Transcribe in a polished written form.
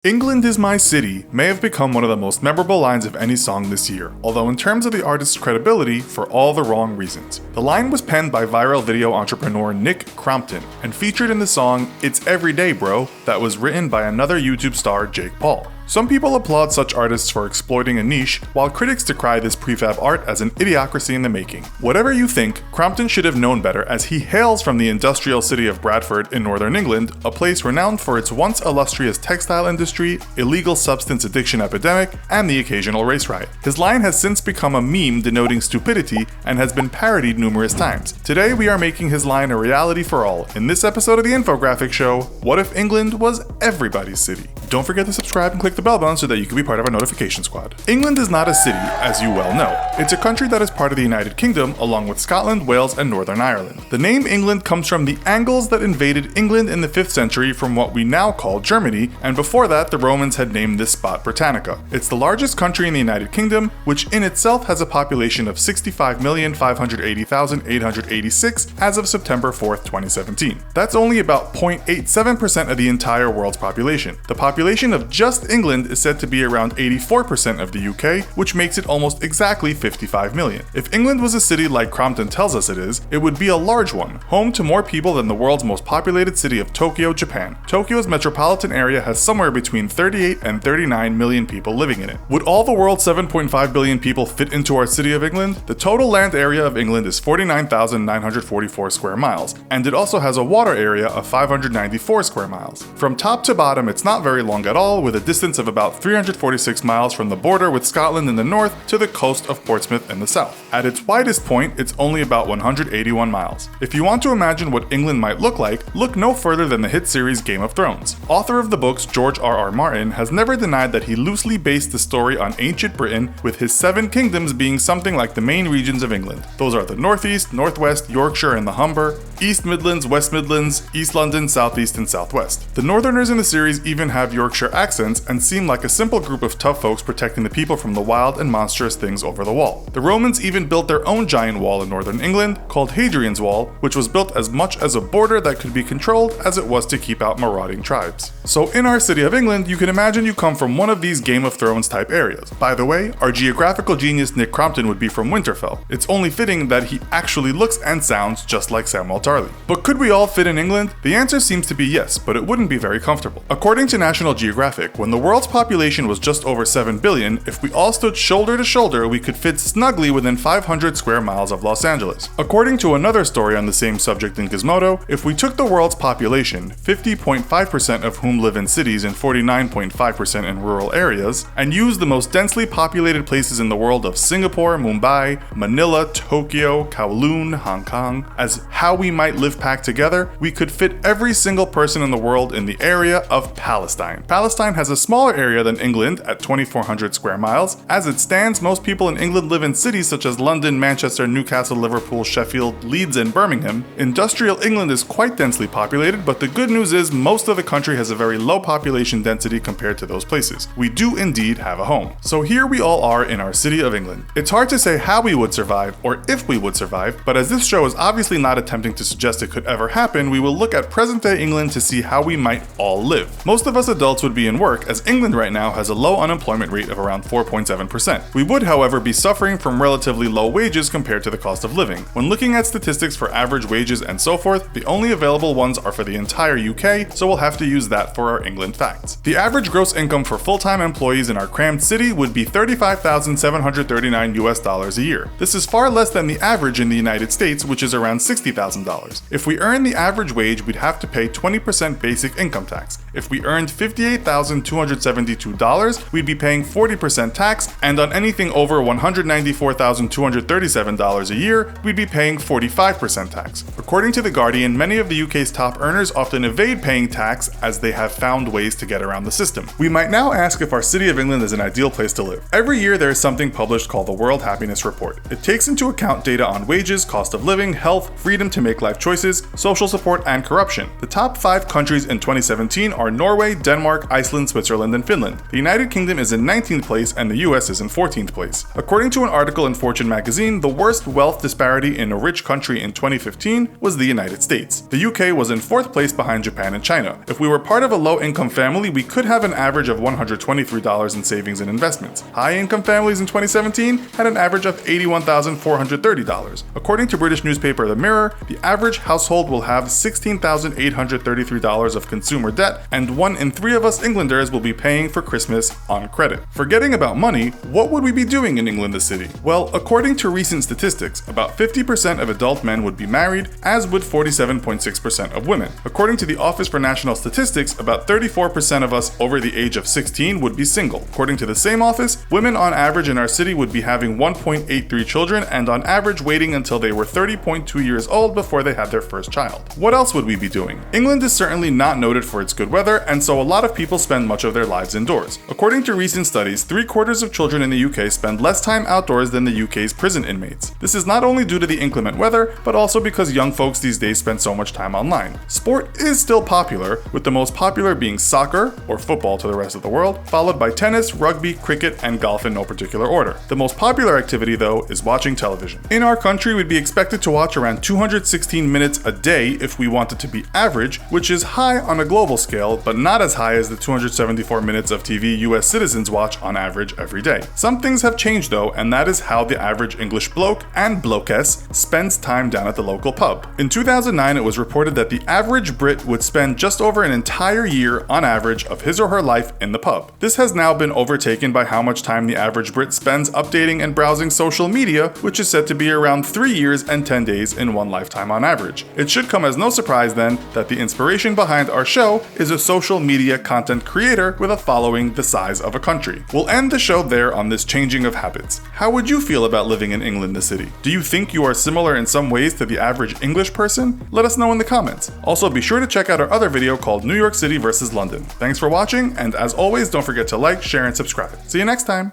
England is My City may have become one of the most memorable lines of any song this year, although in terms of the artist's credibility, for all the wrong reasons. The line was penned by viral video entrepreneur Nick Crompton and featured in the song It's Everyday Bro that was written by another YouTube star, Jake Paul. Some people applaud such artists for exploiting a niche, while critics decry this prefab art as an idiocracy in the making. Whatever you think, Crompton should have known better, as he hails from the industrial city of Bradford in northern England, a place renowned for its once illustrious textile industry, illegal substance addiction epidemic, and the occasional race riot. His line has since become a meme denoting stupidity and has been parodied numerous times. Today we are making his line a reality for all. In this episode of the Infographics Show, what if England was everybody's city? Don't forget to subscribe and click the bell button so that you can be part of our notification squad. England is not a city, as you well know. It's a country that is part of the United Kingdom, along with Scotland, Wales, and Northern Ireland. The name England comes from the Angles that invaded England in the 5th century from what we now call Germany, and before that the Romans had named this spot Britannica. It's the largest country in the United Kingdom, which in itself has a population of 65,580,886 as of September 4th, 2017. That's only about 0.87% of the entire world's population. The population of just England is said to be around 84% of the UK, which makes it almost exactly 55 million. If England was a city like Crompton tells us it is, it would be a large one, home to more people than the world's most populated city of Tokyo, Japan. Tokyo's metropolitan area has somewhere between 38 and 39 million people living in it. Would all the world's 7.5 billion people fit into our city of England? The total land area of England is 49,944 square miles, and it also has a water area of 594 square miles. From top to bottom, it's not very long at all, with a distance of about 346 miles from the border with Scotland in the north to the coast of Portsmouth in the south. At its widest point, it's only about 181 miles. If you want to imagine what England might look like, look no further than the hit series Game of Thrones. Author of the books George R.R. Martin has never denied that he loosely based the story on ancient Britain, with his 7 kingdoms being something like the main regions of England. Those are the Northeast, Northwest, Yorkshire and the Humber, East Midlands, West Midlands, East London, Southeast and Southwest. The Northerners in the series even have Yorkshire accents and seem like a simple group of tough folks protecting the people from the wild and monstrous things over the wall. The Romans even built their own giant wall in northern England, called Hadrian's Wall, which was built as much as a border that could be controlled as it was to keep out marauding tribes. So in our city of England, you can imagine you come from one of these Game of Thrones type areas. By the way, our geographical genius Nick Crompton would be from Winterfell. It's only fitting that he actually looks and sounds just like Samuel Tarly. But could we all fit in England? The answer seems to be yes, but it wouldn't be very comfortable. According to National Geographic, when the world's population was just over 7 billion, if we all stood shoulder to shoulder, we could fit snugly within 500 square miles of Los Angeles. According to another story on the same subject in Gizmodo, if we took the world's population, 50.5% of whom live in cities and 49.5% in rural areas, and used the most densely populated places in the world of Singapore, Mumbai, Manila, Tokyo, Kowloon, Hong Kong, as how we might live packed together, we could fit every single person in the world in the area of Palestine. Palestine has a smaller area than England at 2,400 square miles. As it stands, most people in England live in cities such as London, Manchester, Newcastle, Liverpool, Sheffield, Leeds, and Birmingham. Industrial England is quite densely populated, but the good news is most of the country has a very low population density compared to those places. We do indeed have a home. So here we all are in our city of England. It's hard to say how we would survive or if we would survive, but as this show is obviously not attempting to suggest it could ever happen, we will look at present-day England to see how we might all live. Most of us adults would be in work, as England right now has a low unemployment rate of around 4.7%. We would, however, be suffering from relatively low wages compared to the cost of living. When looking at statistics for average wages and so forth, the only available ones are for the entire UK, so we'll have to use that for our England facts. The average gross income for full-time employees in our crammed city would be $35,739 US a year. This is far less than the average in the United States, which is around $60,000. If we earn the average wage, we'd have to pay 20% basic income tax. If we earned $58,272, we'd be paying 40% tax, and on anything over $194,237 a year, we'd be paying 45% tax. According to The Guardian, many of the UK's top earners often evade paying tax as they have found ways to get around the system. We might now ask if our city of England is an ideal place to live. Every year there is something published called the World Happiness Report. It takes into account data on wages, cost of living, health, freedom to make life choices, social support, and corruption. The top 5 countries in 2017 are Norway, Denmark, Iceland, Switzerland, Ireland, and Finland. The United Kingdom is in 19th place and the US is in 14th place. According to an article in Fortune magazine, the worst wealth disparity in a rich country in 2015 was the United States. The UK was in 4th place behind Japan and China. If we were part of a low-income family, we could have an average of $123 in savings and investments. High-income families in 2017 had an average of $81,430. According to British newspaper The Mirror, the average household will have $16,833 of consumer debt, and 1 in 3 of us Englanders will be paying for Christmas on credit. Forgetting about money, what would we be doing in England the city? Well, according to recent statistics, about 50% of adult men would be married, as would 47.6% of women. According to the Office for National Statistics, about 34% of us over the age of 16 would be single. According to the same office, women on average in our city would be having 1.83 children and on average waiting until they were 30.2 years old before they had their first child. What else would we be doing? England is certainly not noted for its good weather, and so a lot of people spend much of their lives indoors. According to recent studies, 3/4 of children in the UK spend less time outdoors than the UK's prison inmates. This is not only due to the inclement weather, but also because young folks these days spend so much time online. Sport is still popular, with the most popular being soccer, or football to the rest of the world, followed by tennis, rugby, cricket, and golf in no particular order. The most popular activity, though, is watching television. In our country, we'd be expected to watch around 216 minutes a day if we wanted to be average, which is high on a global scale, but not as high as the 274 minutes of TV US citizens watch on average every day. Some things have changed though, and that is how the average English bloke and blokess spends time down at the local pub. In 2009, it was reported that the average Brit would spend just over an entire year on average of his or her life in the pub. This has now been overtaken by how much time the average Brit spends updating and browsing social media, which is said to be around 3 years and 10 days in one lifetime on average. It should come as no surprise then that the inspiration behind our show is a social media content creator with a following the size of a country. We'll end the show there on this changing of habits. How would you feel about living in England, the city? Do you think you are similar in some ways to the average English person? Let us know in the comments. Also, be sure to check out our other video called New York City versus London. Thanks for watching, and as always, don't forget to like, share, and subscribe. See you next time!